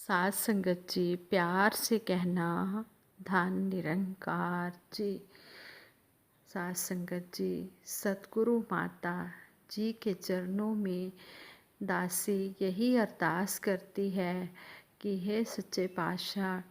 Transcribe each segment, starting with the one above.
साथ संगत जी, प्यार से कहना धन निरंकार जी। साथ संगत जी, सतगुरु माता जी के चरणों में दासी यही अरदास करती है कि हे सच्चे पातशाह,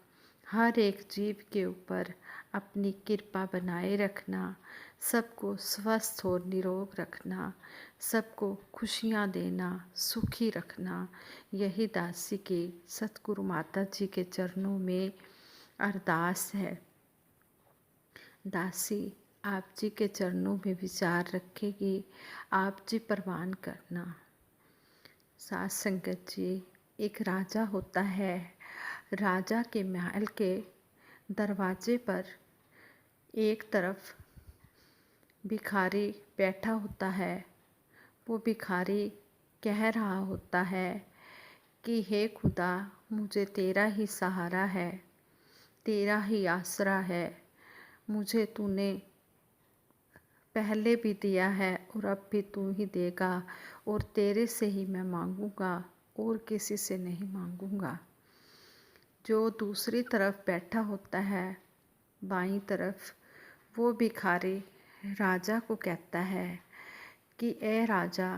हर एक जीव के ऊपर अपनी कृपा बनाए रखना, सबको स्वस्थ और निरोग रखना, सबको खुशियाँ देना, सुखी रखना। यही दासी की सतगुरु माता जी के चरणों में अरदास है। दासी आप जी के चरणों में विचार रखेगी, आप जी प्रवान करना। साथ संगत जी, एक राजा होता है। राजा के महल के दरवाजे पर एक तरफ भिखारी बैठा होता है। वो भिखारी कह रहा होता है कि हे खुदा, मुझे तेरा ही सहारा है, तेरा ही आसरा है। मुझे तूने पहले भी दिया है और अब भी तू ही देगा, और तेरे से ही मैं मांगूंगा और किसी से नहीं मांगूंगा। जो दूसरी तरफ बैठा होता है, बाईं तरफ, वो भिखारी राजा को कहता है कि ए राजा,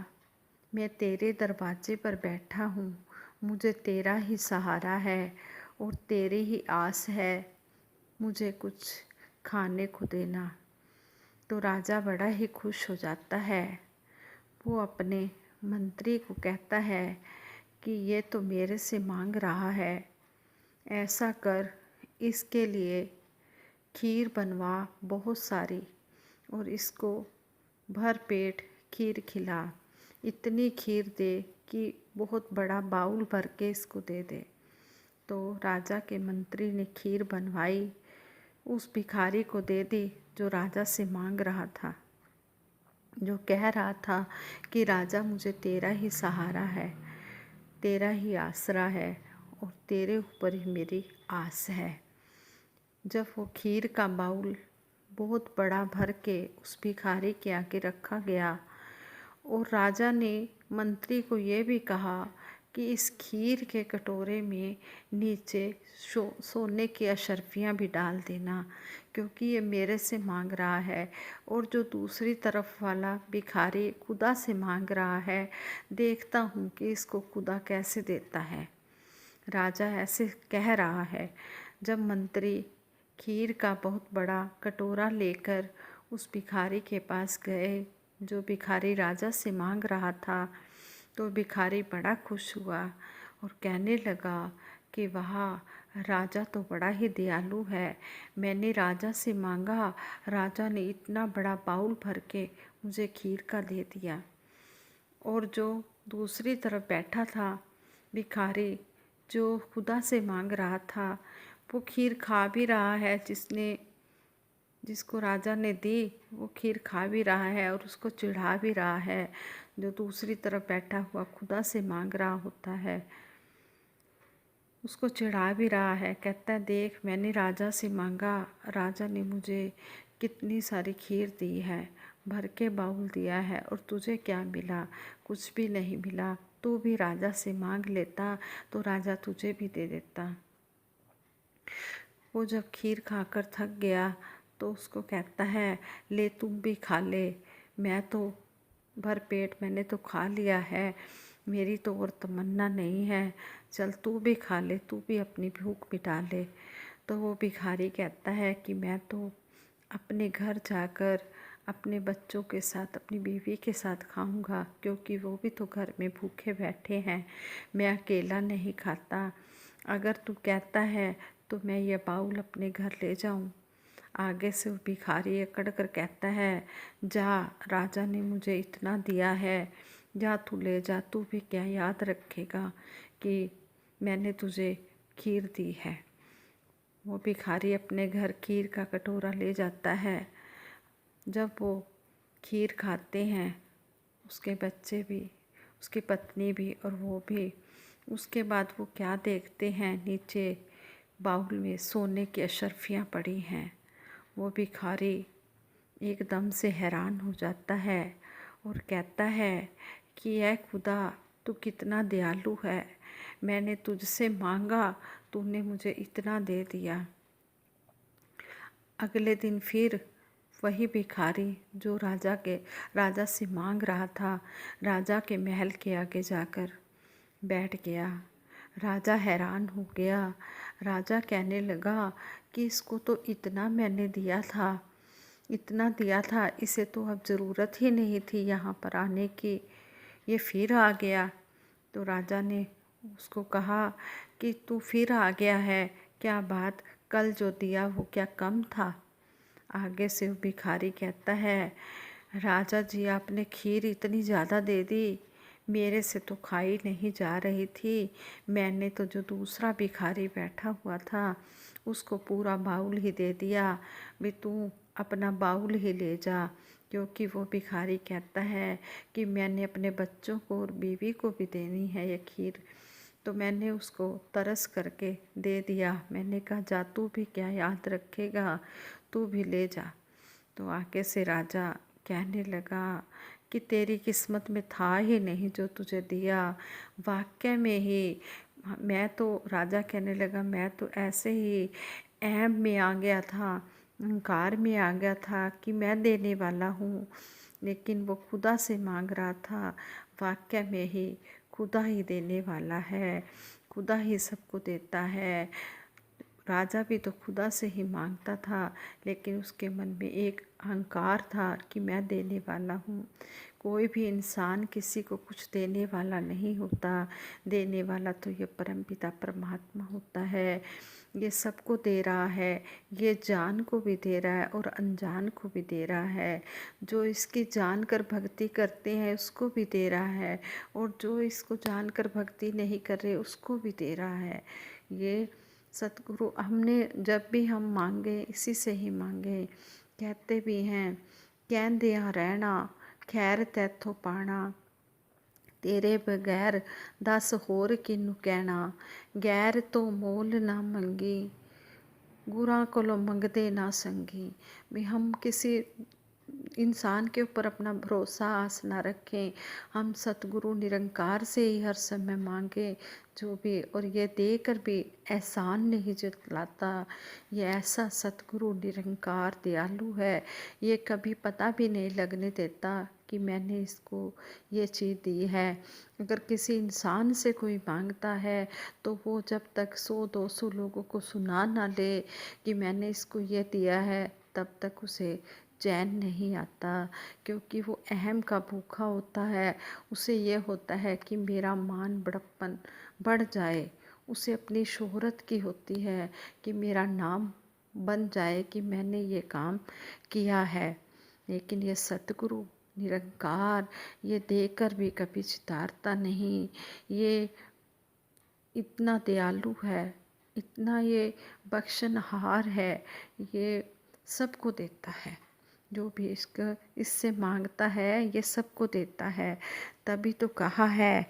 मैं तेरे दरवाजे पर बैठा हूँ, मुझे तेरा ही सहारा है और तेरी ही आस है, मुझे कुछ खाने को देना। तो राजा बड़ा ही खुश हो जाता है। वो अपने मंत्री को कहता है कि ये तो मेरे से मांग रहा है, ऐसा कर, इसके लिए खीर बनवा बहुत सारी और इसको भर पेट खीर खिला। इतनी खीर दे कि बहुत बड़ा बाउल भर के इसको दे दे। तो राजा के मंत्री ने खीर बनवाई, उस भिखारी को दे दी जो राजा से मांग रहा था, जो कह रहा था कि राजा, मुझे तेरा ही सहारा है, तेरा ही आसरा है और तेरे ऊपर ही मेरी आस है। जब वो खीर का बाउल बहुत बड़ा भर के उस भिखारी के आगे रखा गया और राजा ने मंत्री को ये भी कहा कि इस खीर के कटोरे में नीचे सोने की अशर्फियाँ भी डाल देना, क्योंकि ये मेरे से मांग रहा है और जो दूसरी तरफ वाला भिखारी खुदा से मांग रहा है, देखता हूँ कि इसको खुदा कैसे देता है। राजा ऐसे कह रहा है। जब मंत्री खीर का बहुत बड़ा कटोरा लेकर उस भिखारी के पास गए, जो भिखारी राजा से मांग रहा था, तो भिखारी बड़ा खुश हुआ और कहने लगा कि वाह, राजा तो बड़ा ही दयालु है। मैंने राजा से मांगा, राजा ने इतना बड़ा बाउल भर के मुझे खीर का दे दिया। और जो दूसरी तरफ बैठा था भिखारी, जो खुदा से मांग रहा था, वो खीर खा भी रहा है, जिसको राजा ने दी वो खीर खा भी रहा है और उसको चिढ़ा भी रहा है। जो दूसरी तरफ बैठा हुआ खुदा से मांग रहा होता है, उसको चिढ़ा भी रहा है। कहता है, देख, मैंने राजा से मांगा, राजा ने मुझे कितनी सारी खीर दी है, भर के बाउल दिया है, और तुझे क्या मिला? कुछ भी नहीं मिला। तू भी राजा से मांग लेता तो राजा तुझे भी दे देता। वो जब खीर खाकर थक गया तो उसको कहता है, ले तुम भी खा ले, मैं तो भर पेट मैंने तो खा लिया है, मेरी तो और तमन्ना नहीं है, चल तू भी खा ले, तू भी अपनी भूख मिटा ले। तो वो भिखारी कहता है कि मैं तो अपने घर जाकर अपने बच्चों के साथ, अपनी बीवी के साथ खाऊंगा, क्योंकि वो भी तो घर में भूखे बैठे हैं, मैं अकेला नहीं खाता। अगर तू कहता है तो मैं ये बाउल अपने घर ले जाऊं। आगे से वो भिखारी अकड़ कर कहता है, जा, राजा ने मुझे इतना दिया है, जा तू ले जा, तू भी क्या याद रखेगा कि मैंने तुझे खीर दी है। वो भिखारी अपने घर खीर का कटोरा ले जाता है। जब वो खीर खाते हैं, उसके बच्चे भी, उसकी पत्नी भी और वो भी, उसके बाद वो क्या देखते हैं, नीचे बाउल में सोने की अशर्फियाँ पड़ी हैं। वो भिखारी एकदम से हैरान हो जाता है और कहता है कि ऐ खुदा, तू कितना दयालु है, मैंने तुझसे मांगा, तूने मुझे इतना दे दिया। अगले दिन फिर वही भिखारी जो राजा से मांग रहा था, राजा के महल के आगे जाकर बैठ गया। राजा हैरान हो गया। राजा कहने लगा कि इसको तो इतना मैंने दिया था, इतना दिया था, इसे तो अब ज़रूरत ही नहीं थी यहाँ पर आने की, ये फिर आ गया। तो राजा ने उसको कहा कि तू फिर आ गया है, क्या बात, कल जो दिया वो क्या कम था? आगे से वो भिखारी कहता है, राजा जी आपने खीर इतनी ज़्यादा दे दी, मेरे से तो खाई नहीं जा रही थी। मैंने तो जो दूसरा भिखारी बैठा हुआ था उसको पूरा बाउल ही दे दिया, भी तू अपना बाउल ही ले जा। क्योंकि वो भिखारी कहता है कि मैंने अपने बच्चों को और बीवी को भी देनी है ये खीर, तो मैंने उसको तरस करके दे दिया। मैंने कहा जा तू भी क्या याद रखेगा, तू भी ले जा। तो आगे से राजा कहने लगा कि तेरी किस्मत में था ही नहीं जो तुझे दिया, वाकई में ही मैं तो, राजा कहने लगा मैं तो ऐसे ही अहम में आ गया था, अहंकार में आ गया था कि मैं देने वाला हूँ, लेकिन वो खुदा से मांग रहा था। वाकई में ही खुदा ही देने वाला है, खुदा ही सबको देता है। राजा भी तो खुदा से ही मांगता था, लेकिन उसके मन में एक अहंकार था कि मैं देने वाला हूँ। कोई भी इंसान किसी को कुछ देने वाला नहीं होता, देने वाला तो ये परमपिता परमात्मा होता है। ये सबको दे रहा है, ये जान को भी दे रहा है और अनजान को भी दे रहा है। जो इसकी जानकर भक्ति करते हैं उसको भी दे रहा है, और जो इसको जानकर भक्ति नहीं कर रहे उसको भी दे रहा है। ये सतगुरु हमने जब भी हम मांगे इसी से ही मांगे। कहते भी हैं, कहंदियां रहना खैर तैथों पाना, तेरे बगैर दस होर किनू कहना, गैर तो मोल ना मंगी, गुरां कोलों मंगदे ना संगी। भी हम किसी इंसान के ऊपर अपना भरोसा आस ना रखें, हम सतगुरु निरंकार से ही हर समय मांगे जो भी, और ये देकर भी एहसान नहीं जतलाता। ये ऐसा सतगुरु निरंकार दयालु है, ये कभी पता भी नहीं लगने देता कि मैंने इसको ये चीज़ दी है। अगर किसी इंसान से कोई मांगता है तो वो जब तक 100-200 लोगों को सुना ना ले कि मैंने इसको ये दिया है, तब तक उसे चैन नहीं आता। क्योंकि वो अहम का भूखा होता है, उसे ये होता है कि मेरा मान बड़प्पन बढ़ जाए, उसे अपनी शोहरत की होती है कि मेरा नाम बन जाए कि मैंने ये काम किया है। लेकिन ये सतगुरु निरंकार ये देकर भी कभी चितारता नहीं। ये इतना दयालु है, इतना ये बख्शनहार है, ये सबको देता है। जो भी इससे मांगता है ये सबको देता है। तभी तो कहा है,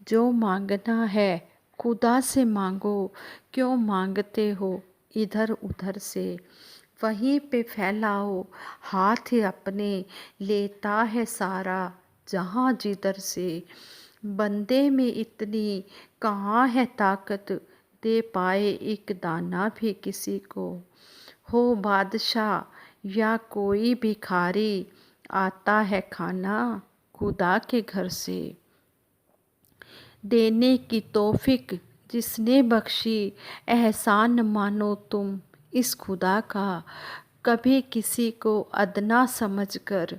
जो मांगना है खुदा से मांगो, क्यों मांगते हो इधर उधर से। वहीं पे फैलाओ हाथ अपने, लेता है सारा जहाँ जिधर से। बंदे में इतनी कहाँ है ताकत, दे पाए एक दाना भी किसी को। हो बादशाह या कोई भिखारी, आता है खाना खुदा के घर से। देने की तौफीक जिसने बख्शी, एहसान मानो तुम इस खुदा का। कभी किसी को अदना समझकर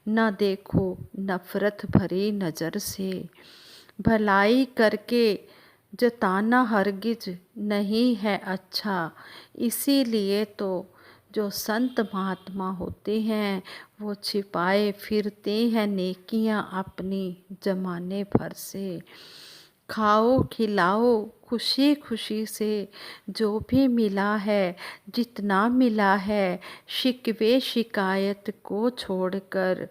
न देखो नफ़रत भरी नज़र से। भलाई करके जताना हरगिज नहीं है अच्छा, इसीलिए तो जो संत महात्मा होते हैं वो छिपाए फिरते हैं नेकियां अपनी जमाने भर से। खाओ खिलाओ खुशी खुशी से, जो भी मिला है जितना मिला है, शिकवे शिकायत को छोड़कर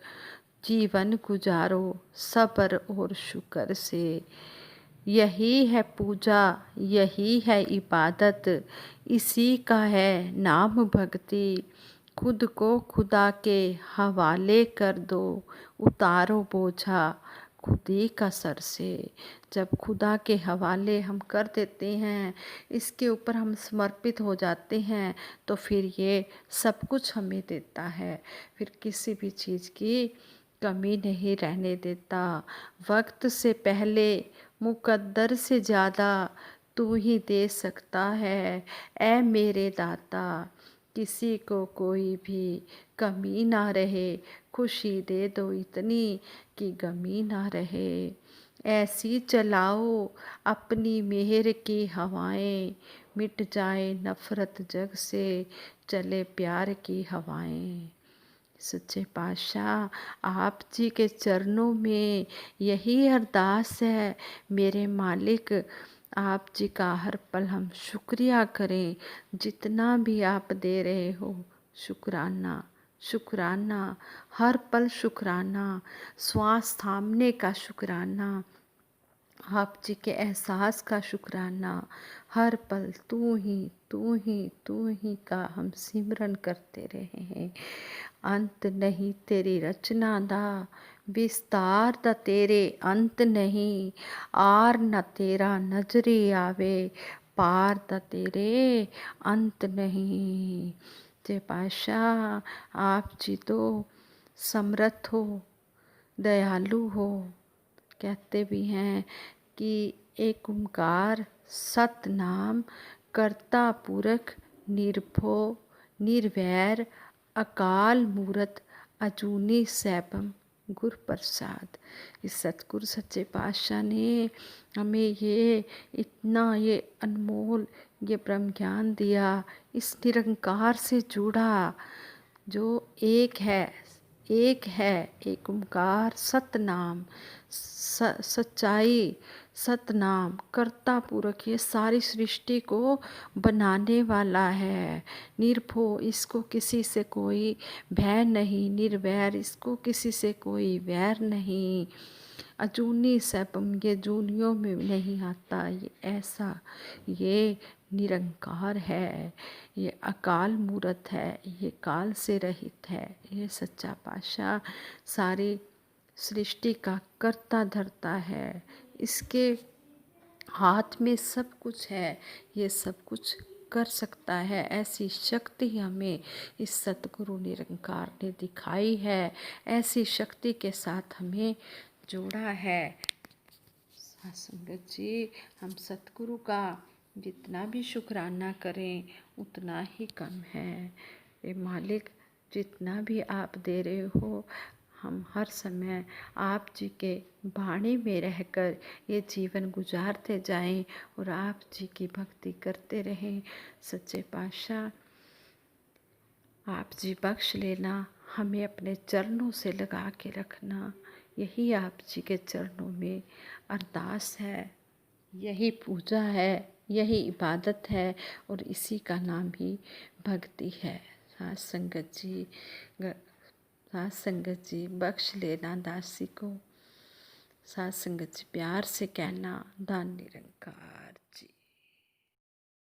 जीवन गुजारो सब्र और शुक्र से। यही है पूजा, यही है इबादत, इसी का है नाम भक्ति। खुद को खुदा के हवाले कर दो, उतारो बोझा खुदी का सर से। जब खुदा के हवाले हम कर देते हैं, इसके ऊपर हम समर्पित हो जाते हैं, तो फिर ये सब कुछ हमें देता है, फिर किसी भी चीज़ की कमी नहीं रहने देता। वक्त से पहले मुकद्दर से ज़्यादा तू ही दे सकता है, ऐ मेरे दाता। किसी को कोई भी कमी ना रहे, खुशी दे दो इतनी कि गमी ना रहे। ऐसी चलाओ अपनी मेहर की हवाएं, मिट जाए नफ़रत जग से, चले प्यार की हवाएं। सच्चे पातशाह, आप जी के चरणों में यही अरदास है मेरे मालिक। आप जी का हर पल हम शुक्रिया करें, जितना भी आप दे रहे हो शुक्राना शुक्राना, हर पल शुक्राना, श्वास थामने का शुक्राना, आप जी के एहसास का शुक्राना, हर पल तू ही तू ही तू ही का हम सिमरन करते रहे हैं। अंत नहीं तेरी रचना दा, विस्तार दा तेरे अंत नहीं, आर न तेरा नजरे आवे, पार दा तेरे अंत नहीं। जय पातशाह, आप जी तो समर्थ हो, दयालु हो। कहते भी हैं कि एक ओंकार सतनाम, कर्ता पुरख निर्भो निर्वैर, अकाल मूरत अजूनी सैभम गुर प्रसाद। इस सतगुरु सच्चे पातशाह ने हमें ये इतना ये अनमोल ये ब्रह्म ज्ञान दिया, इस निरंकार से जुड़ा जो एक है एक ओंकार सतनाम, सच्चाई सतनाम, कर्ता पुरख, ये सारी सृष्टि को बनाने वाला है। निर्भो, इसको किसी से कोई भय नहीं, निर्वैर, इसको किसी से कोई वैर नहीं। अजूनी सैभम, ये जूनियों में नहीं आता, ये ऐसा ये निरंकार है, ये अकाल मूरत है, ये काल से रहित है। ये सच्चा पातशाह सारी सृष्टि का कर्ता धर्ता है, इसके हाथ में सब कुछ है, ये सब कुछ कर सकता है। ऐसी शक्ति हमें इस सतगुरु निरंकार ने दिखाई है, ऐसी शक्ति के साथ हमें जोड़ा है। साथ संगत जी, हम सतगुरु का जितना भी शुक्राना करें उतना ही कम है। ये मालिक, जितना भी आप दे रहे हो, हम हर समय आप जी के बाणी में रहकर ये जीवन गुजारते जाएं और आप जी की भक्ति करते रहें। सच्चे पातशाह, आप जी बख्श लेना, हमें अपने चरणों से लगा के रखना। यही आप जी के चरणों में अरदास है, यही पूजा है, यही इबादत है और इसी का नाम ही भक्ति है। साथ संगत जी बख्श लेना दासी को। साथ संगत जी प्यार से कहना, दान निरंकार।